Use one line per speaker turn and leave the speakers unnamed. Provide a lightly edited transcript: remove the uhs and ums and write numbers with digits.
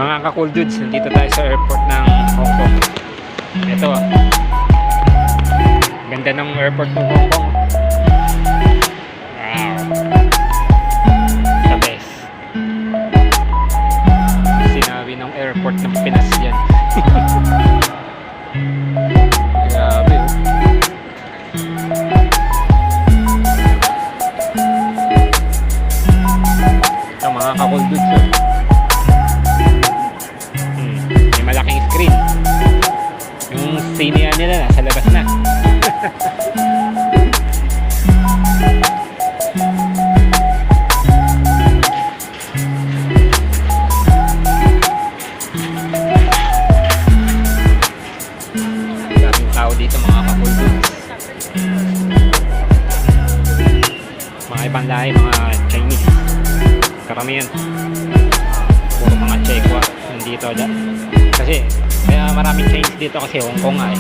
Mga ka-cool dudes, nandito tayo sa airport ng Hong Kong. Ito, ganda ng airport ng Hong Kong. Wow, the best. Sinabi ng airport ng Pinas yan. Grabe, oh. Ito mga ka-cool dudes, oh. May malaking screen. Yung sinehan nila nasa labas na. Daming tao dito mga ka-cool dudes. Mga ibang lahi, mga Chinese. Karamihan puro mga Chekwa nandito. Kasi kaya maraming Chinese dito kasi Hong Kong nga eh.